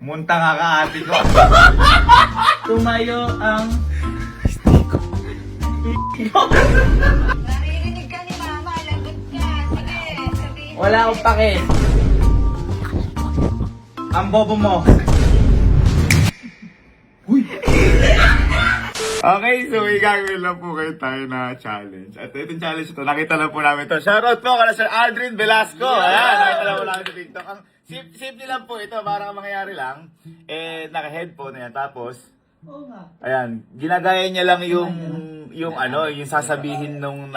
Munta nga ka ate ko. Tumayo ang... Naririnig ka ni Mama, lagot ka. Sige, sabihin. Wala akong pake. Ang bobo mo. Okay, so gagawin lang po kayo tayo na challenge. At itong challenge ito, nakita lang po namin ito. Shoutout po kala Sir Aldrin Velasco. Ayan, nakita lang po namin sa TikTok. Ang simple lang po ito, para mangyayari lang. Naka-headphone yan. Tapos, ayan, ginagaya niya lang yung sasabihin nung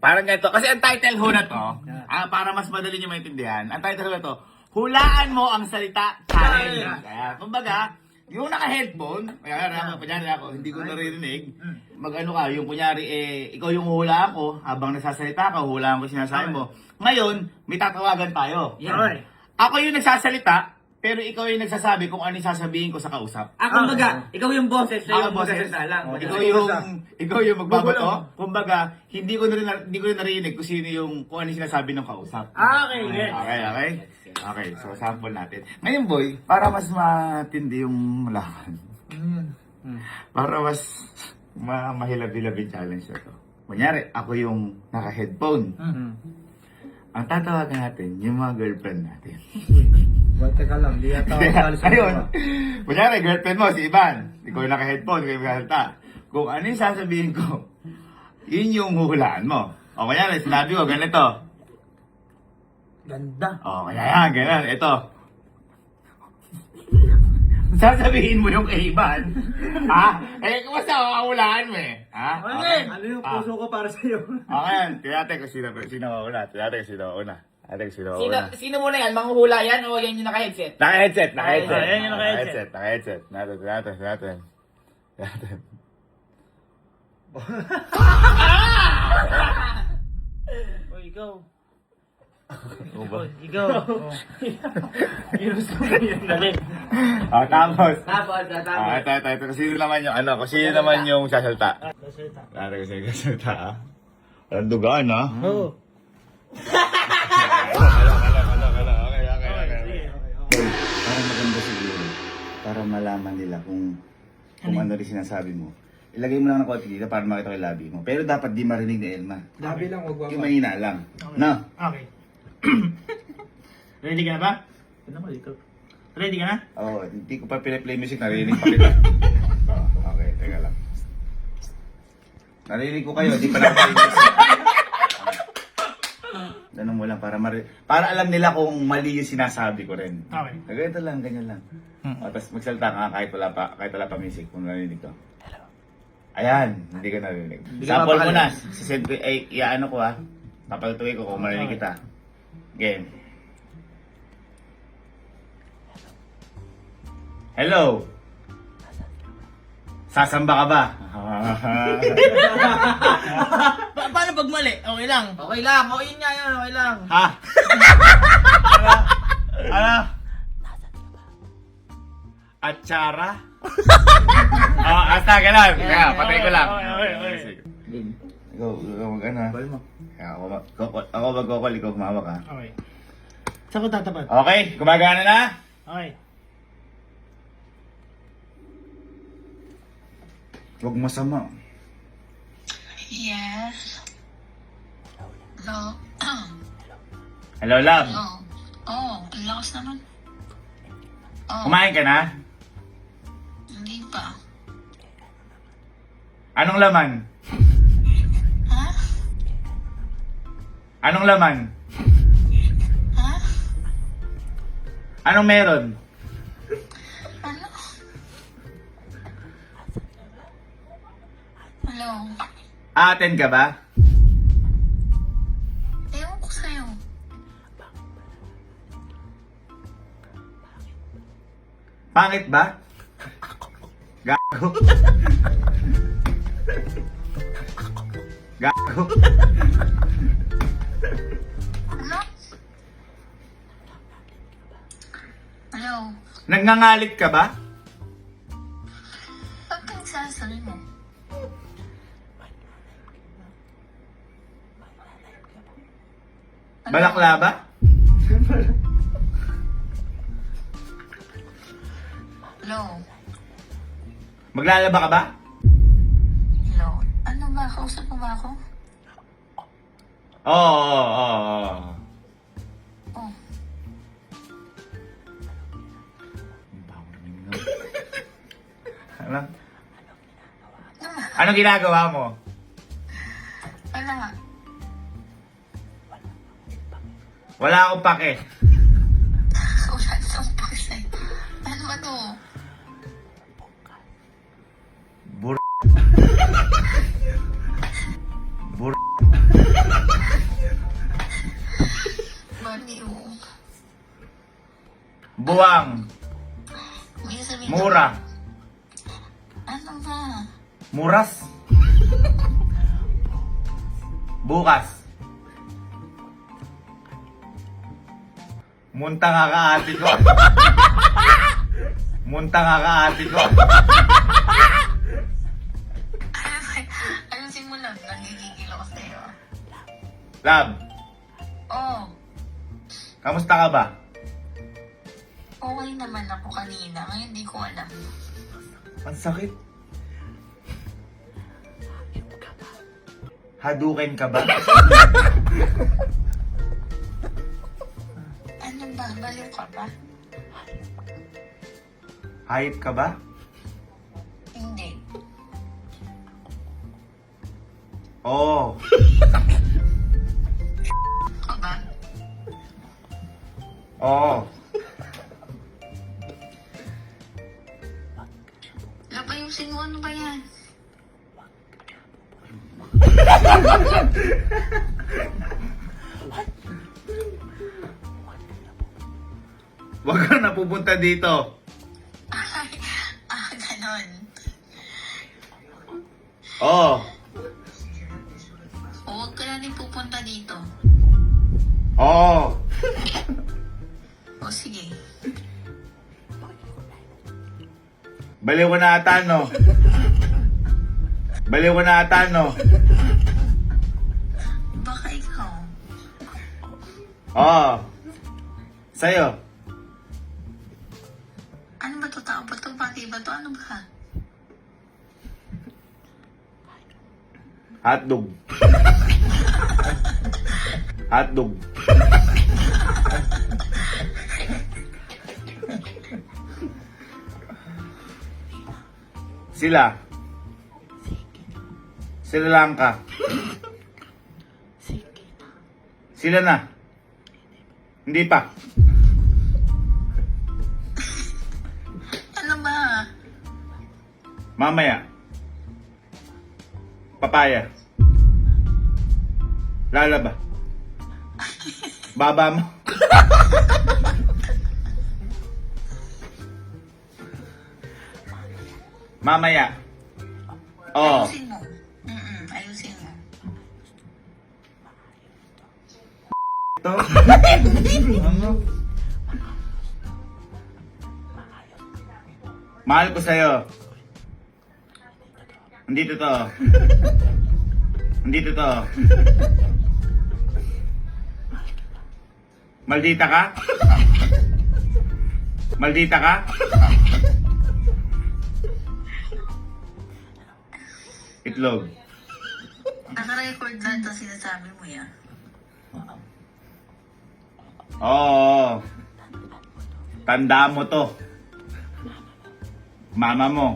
parang ganito. Kasi ang title ho na to, para mas madali niyo maintindihan, ang title ho na to, hulaan mo ang salita challenge. Kaya, kumbaga, yung naka-headphone, kunyari ako, hindi ko naririnig, mag-ano ka, yung kunyari, ikaw yung hulaan ko, habang nagsasalita ka, hulaan ko sinasabi mo. Ngayon, may tatawagan tayo. Yeah. Ako yung nagsasalita, pero ikaw yung nagsasabi kung ano yung sasabihin ko sa kausap. Kumbaga, ikaw yung boses, Ako yung boses. magsasalita lang. Ikaw yung magbabato. Kumbaga, hindi ko narinig kung sino kung ano yung sinasabi ng kausap. Okay, yes. Okay. Okay, so sample natin. Ngayon boy, para mas matindi yung laban. Para mas mahilabi-labi challenge na to. Kunyari, ako yung naka-headphone. Ang tatawagan natin, yung mga girlfriend natin. Teka lang, di yata ako sali sa Ayun. Kunyari, girlfriend mo, si Ivan. Ikaw yung naka-headphone, ikaw yung nakasalita. Kung ano yung sasabihin ko, yun yung huhulaan mo. O kunyari, sinabi ko, ganito. Ganda. O kaya yan, ganyan. Ito. Sasabihin mo yung kay Ivan. Ha? Kumusta huhulaan mo eh? Ha? Okay. Ano yung puso ko para sa'yo? Okay, tingnan kung sino mauna. Sino muna yan? Manghuhula yan o yan yung naka-headset? Naka-headset. Ayan yung naka-headset. Naka-headset. Natin. O, ikaw. Uba. Ikaw. Ginusto mo yun. Dali. Tapos. Tapos. Ito. Kung sino naman yung sasalta. Sasalita. Natin kasi sasalta, ha? Walang dugaan, ha? Oo. Okay. Para maganda siguro. Para malaman nila kung ano rin sinasabi mo. Ilagay mo lang ng konti dito para makita ko yung labi mo. Pero dapat di marinig ni Elma. Labi lang, huwag Yung mahina lang. No? Okay. Ready ka na ba? Ready ka na? Oo, hindi ko pa pinaplay music. Narinig pa kita. Okay, teka lang. Narinig ko kayo, di pa na-play music. Ganun mo lang para alam nila kung mali yung sinasabi ko rin. Okay. Ganito lang, ganyan lang. Tapos magsalita ka kahit wala pa music kung narinig ko. Ayan, hindi ka narinig. Sample mo na. Sisend ko, iaano ko ha. Papalituin ko kung marinig kita. Game. Hello? Sasamba ka ba? Paano pag mali? Okay lang. Okay lang. O, yun nga yun. Okay lang. Ha? Ano? Atsara? Basta ganun. Kaya, patay ko lang. Okay. Ikaw mag-ano. Ako mag-call, ikaw kumawak ha. Okay. Saan ko tatapat? Okay, gumagana na? Okay. Huwag masama. Yes. Hello. Hello, love. Oh, ang lakas naman. Oh, Kumain ka na? hindi pa. Anong laman? Ha? Anong laman? Ha? Anong meron? Ano? Hello. Aaten ka ba? Ewan ko sa'yo. Pangit ba? Gago. Gago. Ano? Hello. Nagngangalit ka ba? Ba't ka nagsasali mo? Balakla ba? Hello? Maglalaba ka ba? Hello? Ano ba? Kausap mo ba ako? Oo. Oh. Ano? Ano nga? Anong ginagawa mo? Wala nga. Wala akong pake. Wala sa person. Ano ba to? Bur... Bur... Baliw. Buwang. May sabihin Mura. Ano ba? Muras. Bukas. Munta nga kaati ko. Munta nga kaati ko. Ano simulan? Nagigigil ako sa'yo. Lab, Oh, kamusta ka ba? okay naman ako kanina. Ngayon di ko alam. Ang sakit. Haduken ka ba? Ano ba? Baliw ka ba? Hayop ka ba? Hindi. Oo. Ka ba? Oo. Labayusin mo, ano ba yan? Huwag ka na pupunta dito. Ay, ganon. Oo. O, huwag ka na rin pupunta dito. Oo. O, sige. Baliw ka na ata, no? Baliw ka na ata, no? Baka ikaw. Oo. Sa'yo. Ano ba to? Tao ba to? Pati ba to? Ano ba? Hotdog. Hotdog. Sila. Sri Lanka. Sila na. Hindi pa. Ano ba? Mamaya. Papaya. Lalaba. Baba mo. Mamaya. Oo. Ayusin mo. Ayusin mo. Ito. Ano? Mahal ko sa'yo. Hindi totoo. Hindi totoo. Maldita ka? Maldita ka? Itlog. Naka-record lang ito sinasabi mo yan. Oo. Tandaan mo to. Mama mo.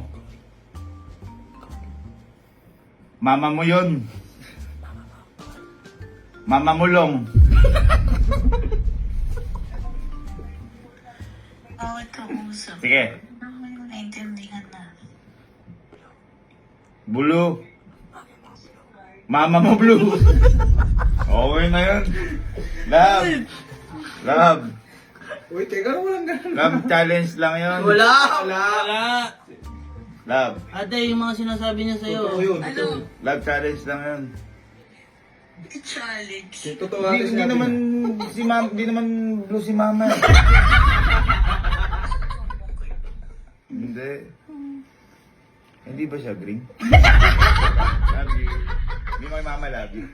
Mama mo yun. Mama mo long. Bawat kausap. Sige. Ano yung naintindihan na? Blue. Mama mo blue. Okay na yun. Love. Love. Uy, teka, walang ganun. Love challenge lang yun. Wala. Love. Ate, yung mga sinasabi niya sa'yo. Totoo yun. Ano? Love challenge lang yun. Challenge. Totoo ate Hindi sinabi naman niya. si mama, hindi naman blue si mama. Hindi. Hindi ba siya green? Love you. Hindi mo kay mama love you.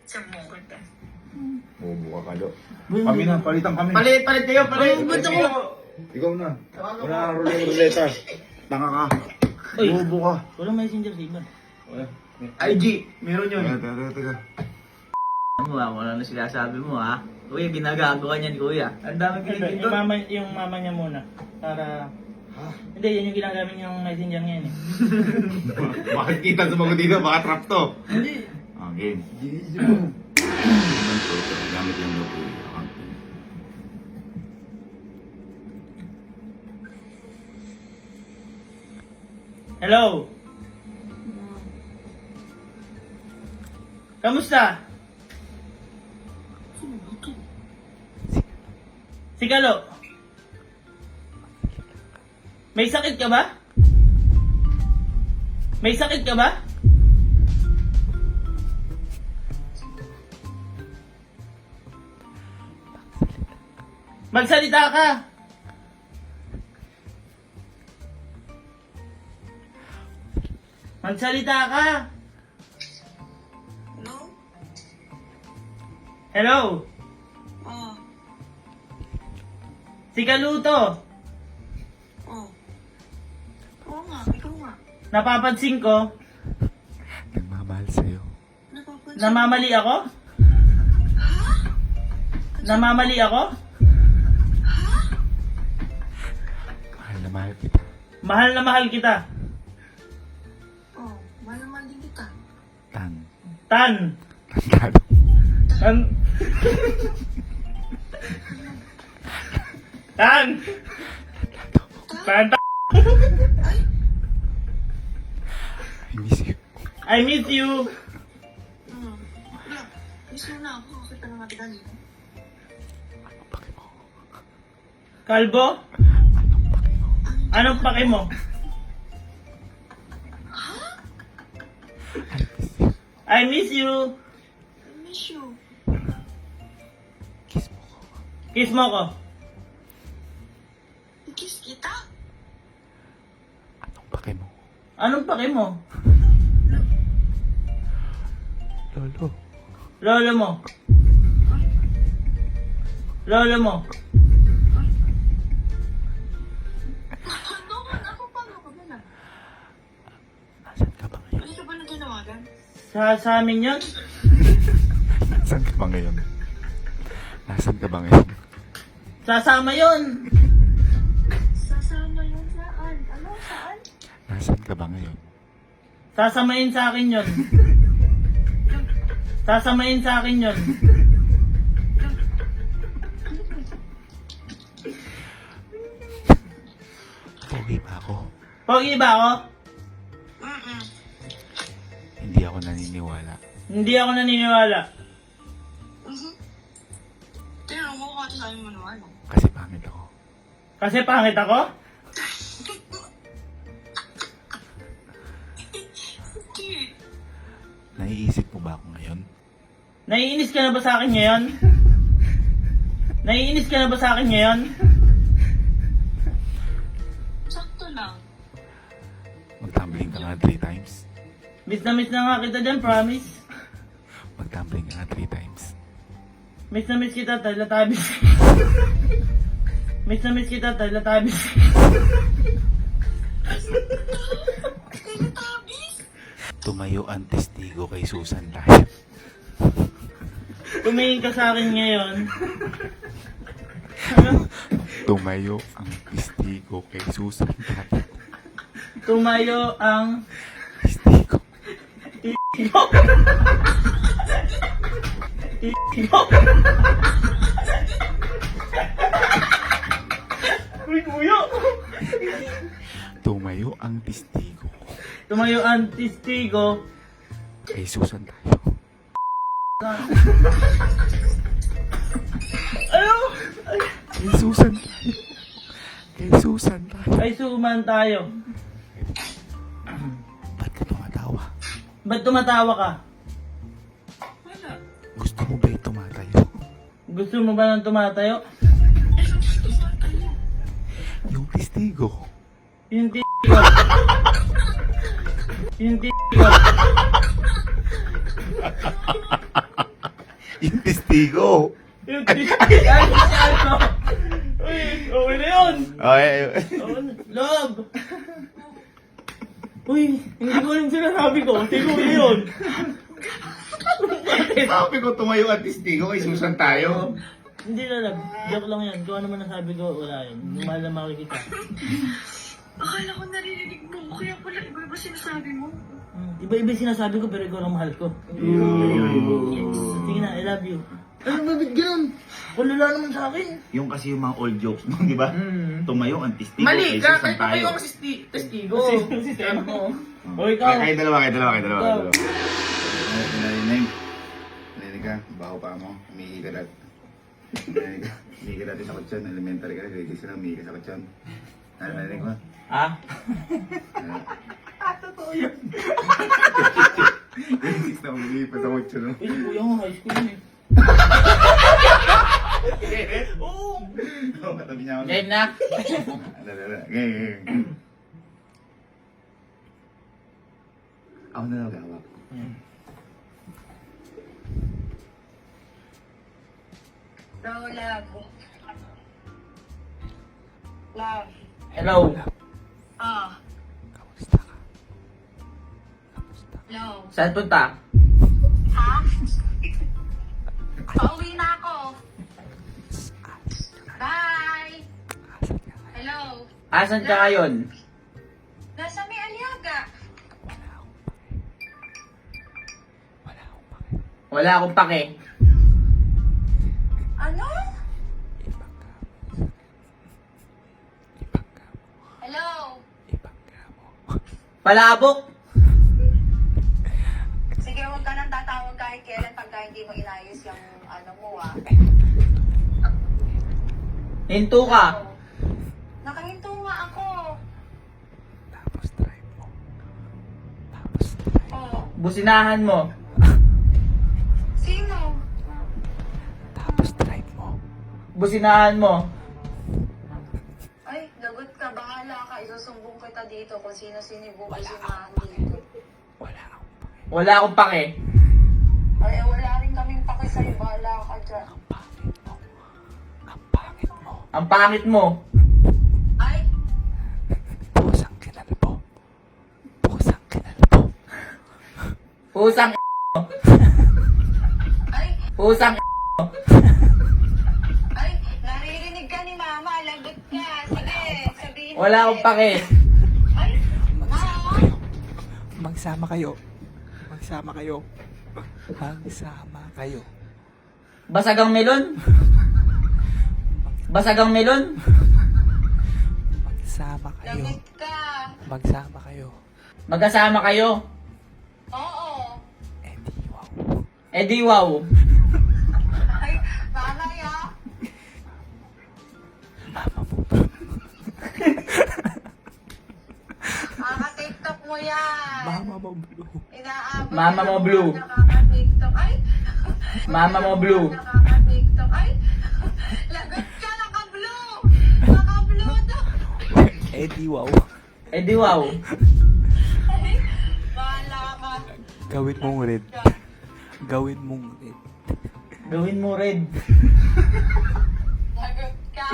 Sabong kita. Bobo ka kalo. Kami na, palitan kami. Palit kayo, palit. Ba't ako? Ikaw na. Wala kang ruleta. Tanga ka. Uy. Bobo ka. Walang messenger sa iba. IG, meron yun. Teka. Ano ba? Wala na sinasabi mo ha? Kuya, ginagawa niyan kuya. Ang dami pinagpinto. Yung mama niya muna. Para... Hindi, yan yung ginagamit niyang messenger ngayon eh. Bakit kita sumagot dito? Baka trap to. Hindi. Okay. Gamit lang daw po yung account. Hello? Kamusta? Si Galo? May sakit ka ba? May sakit ka ba? Magsalita ka! Magsalita ka! No? Hello? Oh. Si Galuto! Oh. Oo nga, ikaw nga. Napapansin ko, Nagmamahal sa'yo. Napapansin. namamali ako? Namamali ako? Mahal na mahal kita. Mahal na mahal kita. Oh, malaman din kita. Tan. Tan! Tandado. Tan! Tan! Tan! I miss you. I miss you! Wala. Miss mo na ako. Kasi ka na nga dali. Paki mo. Kalbo? Anong pake mo? I miss you! I miss you. Kiss mo ko. Kiss mo ko. I-kiss kita? Anong paki mo? Anong pake mo? Lolo. Lolo mo. Lolo mo. Ano? Ako paano ka ba na? Nasaan ka ba ngayon? Hindi ka ba naganawagan? Sa amin yun? Nasaan ka ba ngayon? Nasaan ka ba ngayon? Sasama yun! Sasama yun saan? Ano? Saan? Nasaan ka ba ngayon? Sasamayin sa akin yun. Sasamayin sa akin yun. Pogi ba ako? Pogi ba ako? Mm-mm. Hindi ako naniniwala. Hindi ako naniniwala. Pero mo ka sa amin manuwala. Kasi pangit ako. Kasi pangit ako? Hindi. Naiisip mo ba ako ngayon? Naiinis ka na ba sa akin ngayon? Naiinis ka na ba sa akin ngayon? Sakto lang. Magtumbling ka nga 3 times. Miss na nga kita dyan, promise. Magtumbling ka nga 3 times. Miss na miss kita, talatabis. Miss na miss kita, talatabis. Tabis? Tumayo ang testigo kay Susan tayo. Tumingin ka sa akin ngayon. Ano? Tumayo ang testigo kay Susan tayo. Tumayo ang... Testigo. Tigo. Tigo. Uy, kuya. Tumayo ang testigo Tumayo ang testigo. kay Susan tayo. Ano? Kay Susan tayo. Kay Susan tayo. Ay, suman tayo. Ba't ka tumatawa? Ba't tumatawa ka? Wala. Gusto mo ba tumatayo? Gusto mo ba nang tumatayo? Yung testigo. Yung tigo. Yung tigo. Yung testigo. Yung tigo. Ay, ano? Uy, Okay na yun! Okay. Love! Uy, hindi ko alam sinasabi ko. Tigo na yun. Sabi ko tumayo at testigo kay Susan tayo. Hindi na love. Joke lang yan. Kung ano man nasabi ko, wala yun. Mahal na makikita. Akala ko naririnig mo, kaya pala iba-iba sinasabi mo. Iba-iba yung sinasabi ko pero ikaw ang mahal ko. Sige na, I love you. Ano ba bit ganun? Kulala naman sa akin. Yung kasi yung mga old jokes mo, di ba? Tumayo ang testigo Mali kay ka, Susan kahit tayo. kayo ang testigo. Sistema mo. Oh. O ikaw. Kayo dalawa. Ikaw. Narinig ka, baho pa mo, umihi ka dati. Umihi ka dati sa kutsyon, elementary ka, grade 6 lang, umihi ka sa kutsyon. Ano narinig mo? Ah? Totoo yun. Grade 6 na umihi pa sa kutsyon. no? Uy, kuya mo, high school yun eh. Oo, katabi niya ako. Game na. Game. Ako na lang gawak. No, love. Love. Hello. Ah. Hello. Saan punta? Ha? Pauwi na ako. Bye. Hello. Asan ka ngayon? Nasa may Aliaga. Wala akong pake. Ano? Hello. Palabok. Sige, huwag ka nang tatawag kahit kailan pagka hindi mo inayos yung ano mo ah. Hinto ka. Nakahinto nga ako. Oh, Businahan mo. sino? Businahan mo. Ay, lagot ka, bahala ka. Isusumbong kita dito kung sino-sino yung bubusinahan dito. Wala akong pake. Ay, wala rin kaming paki sa'yo. Bahala ka dyan. Ang pangit mo. Ay, Pusang ay, Pusang ay, naririnig ka ni Mama. Lagot ka. Sige, sabihin mo. Wala akong pake. Ay, Ma. Magsama kayo. Magsama kayo. Magsama kayo. Basagang melon. Basagang melon. Magsama kayo. Lagot ka. Magsama kayo. Magkasama kayo. Oo. Eh di wow. Eh di wow. Ay, Mamay ah. Mama mo. Nakaka-TikTok mo yan. Mama mo blue. Inaabot Mama ka mo ng blue. mga Nakaka-TikTok. Ay. Mama mo blue. Nakaka-TikTok. Ay. Lagot ka. Naka-blue. Naka-blue to. Eh di wow. Eh di wow. Ay. Bahala ka. Gawin mong red. Gawin mong red. Gawin mo red. Lagot ka.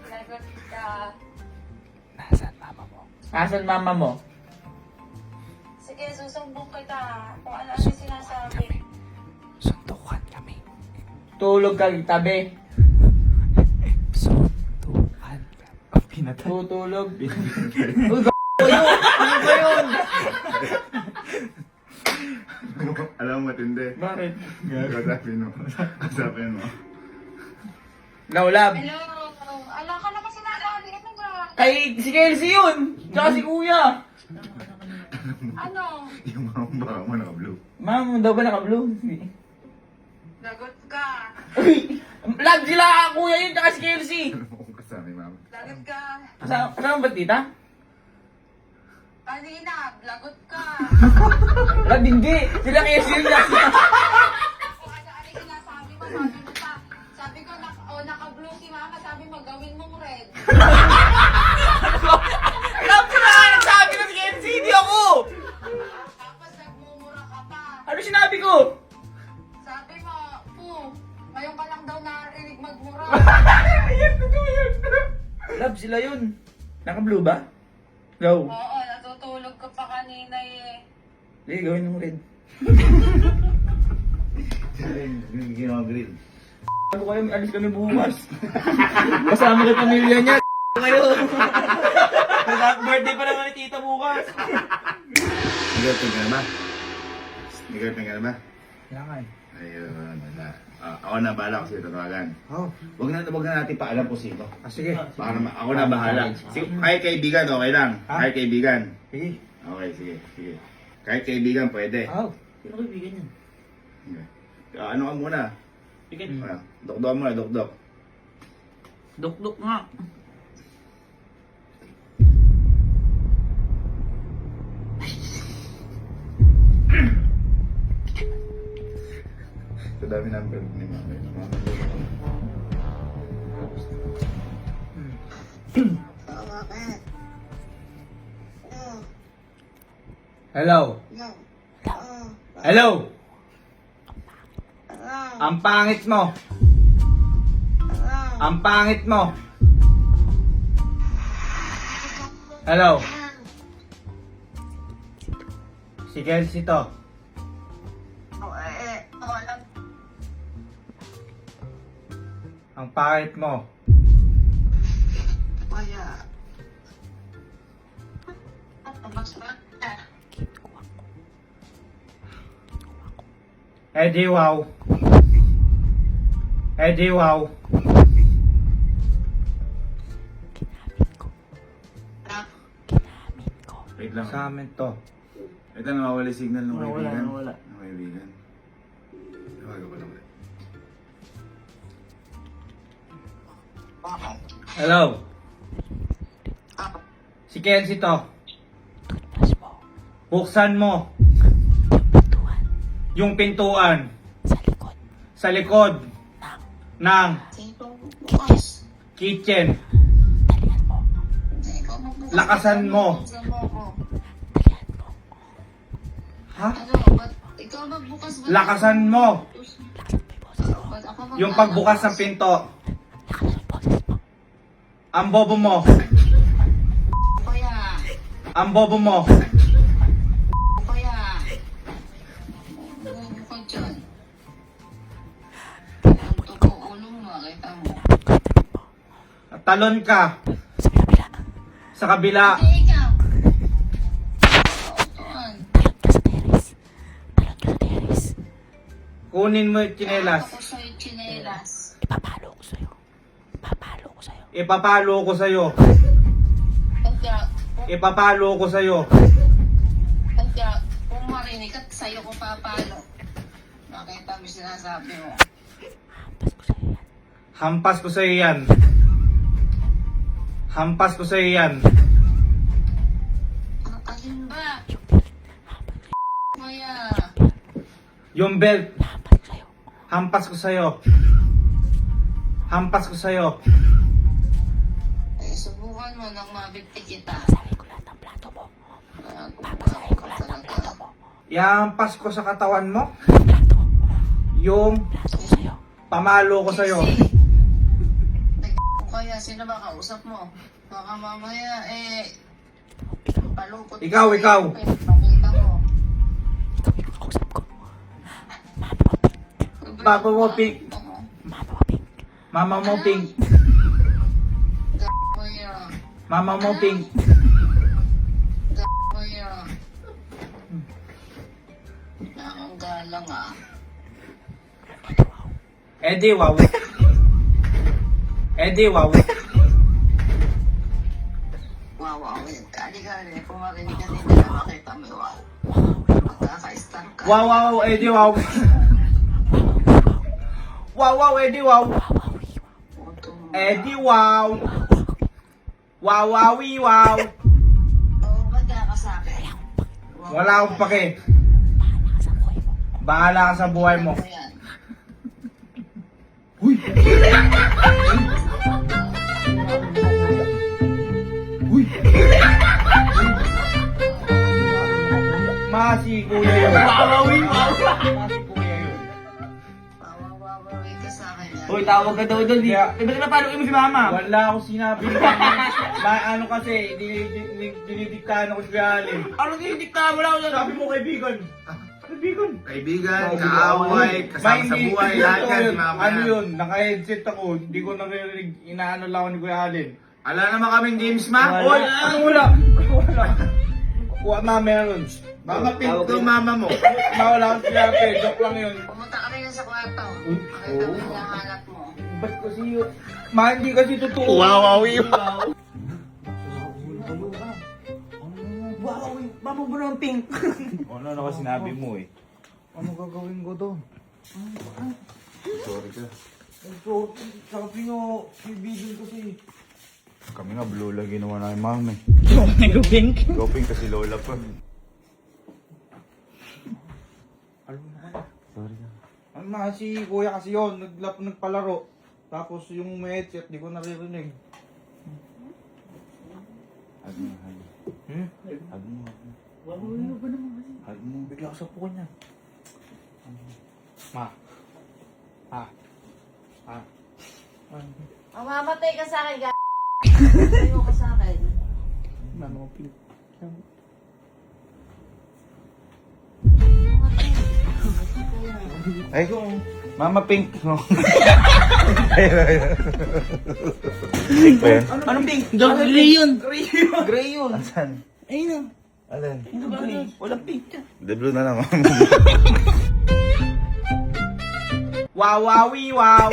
Lagot ka. Nasaan mama mo? Asan mama mo? Sige, susumbong kita. Kung ano yung sinasabi. Suntukan kami. Tulog ka tabi. Suntukan kami. Pinatay. Tutulog. Uy, g***o yun! Ano ba yun? Alam mo matindi. Bakit? Kasapin mo. Naulab. Hello. Ala ka na kasi naalala. Ano ba? Kay si Kelsey yun! Tsaka si Kuya! Ano? Yung mga baka mo naka-blue. Ma'am, daw ba naka-blue? Hindi. Lagot ka. Uy! Love sila Kuya yun, tsaka si Kelsey! Ano mo kung kasama yung mama? Lagot ka. Kasama ba tita? Kanina, lagot ka. Love, hindi! Sila Kelsey yun! Kung ano-ano yung sinasabi mo, sabi mo pa. Sabi ko, naka-blue si Mama. Sabi mo, gawin mong red. Love sila! Nagsabi ko si Kelsey, hindi ako! Tapos nagmumura ka pa. Ano sinabi ko? Sabi mo, ngayon ka lang daw narinig magmura. Ayan, totoo yun! Love, sila yun. Naka-blue ba? Go. Oo, natutulog ka pa kanina eh. Sige, gawin mo red. Ginawa green. Ano kayo, alis kami bukas. Kasama ka pamilya niya. Kayo. Birthday pa naman ni tita bukas. Nag-girlfriend ka na ba? Nag-girlfriend ka na ba? Kailangan. Ayun, wala. Ako na bahala kasi tatawagan. Oh. Wag na natin paalam po sino. Sige. Para ako na bahala. Kahit kaibigan, okay lang. Ha? Kahit kaibigan. Sige. Okay, sige. Kahit kaibigan, pwede. Oh. Sino kaibigan yan? Okay. Ano ka muna? Bigat. Dokdok muna, dokdok. Duk-duk nga. Sa dami number ni Mama. Hello. Hello. Ang pangit mo. Ang pangit mo. Hello. Si Kelsey to. Ang pangit mo. Eddie wow. Eddie wow. Wait lang. Sa amin to. Ito nawawala yung signal ng Nawala, kaibigan. nawala. Ng kaibigan. Tawagan ko lang ulit. Hello. Si Kelsey to. Buksan mo. Yung pintuan. Sa likod. Ng kitchen. Lakasan mo. Ha? Ikaw magbukas ba? Lakasan mo. Ba't ako Yung pagbukas ng pinto. Ang bobo mo. Kaya, Ang bobo mo. kaya. Bukod dyan. Tutok ko ulo mo, makita mo. Talon ka. Sa kabila. Hindi ikaw. Tuan. Kunin mo yung tsinelas. Ako sa'yo chinelas. Ipapalo ko sa'yo. Kaya, Ipapalo ko sa'yo. kung marinig at sa'yo ko papalo. Nakita mo yung sinasabi mo. Hampas ko sa'yo yan. Hampas ko sa'yo yan. Alin ba? Kaya, Yung belt. Hampas ko sa'yo. Hampas ko sa'yo. subukan mo nang mabigti kita. Ihampas ko sa katawan mo. Yung pamalo ko sa'yo. Kaya, sino ba kausap mo? Baka mamaya, palungkot. Ikaw. Pakita mo. Papa mo pink. Mama mo pink. Kaya, Mama mo pink. kaya. Ang galang ah. Eddie wow. Eddie wow. Wow, kali-kali. Kung marinig ka nila, makita mo yung wow. Magkaka-star ka. Wow, Eddie wow. Wow, Eddie wow. Eddie wow. Wow, wow. Oo, ba't ka sa akin? Wala akong pake. Bahala ka sa buhay mo. Ayan. Uy! Uy! Masi kuya yun. Masi kuya yun. Wawawi ka sa akin yan. Uy, tawag ka daw doon. Kaya- Ba't na paano mo si mama? Wala ako sinabi. Ano kasi, dinidiktahan ako si Kuya Allen. Ano dinidikta mo lang? Sabi mo kaibigan. Kaibigan. Kaibigan, kaaway, kasama sa Hindi, buhay, hindi lahat totoo yan, yun. si Mama Ano yan. yun, naka-headset ako. Hindi ko naririnig, inaano lang ako ni Kuya Allen. Ala naman kaming games, ma. Wala. Wala meron. Mama pink to mama mo. Nawala ako si Ate, joke lang yun. Pumunta ka rin sa kwarto. Makita mo yung hanap mo. Ba't kasi yun? Hindi kasi totoo. Wow. Wow, mama mo na ang pink. Ano na kasi sinabi mo eh? Ano gagawin ko doon? Sorry ka. Sabi nyo, kaibigan kasi. Kami nga, blue lang ginawa namin, mami. Nego pink. Go pink kasi lola pa. Sorry ka. Ano na si Kuya kasi yun, nagpalaro. Tapos yung may headset, di ko naririnig. Hug mo, hug. Hug mo, hug mo. Hug mo. Bigla ako sa puko niya. Ma. Mamamatay ka sa akin, Ayaw ka sa akin. Ano pink? Ay, Mama Pink, no? Pink ba yan? Anong pink? Gray yun. Gray yun. Asan? Ayun na. Alin? Ano gray? Walang pink yan. The blue na naman. Wow, wow, wow.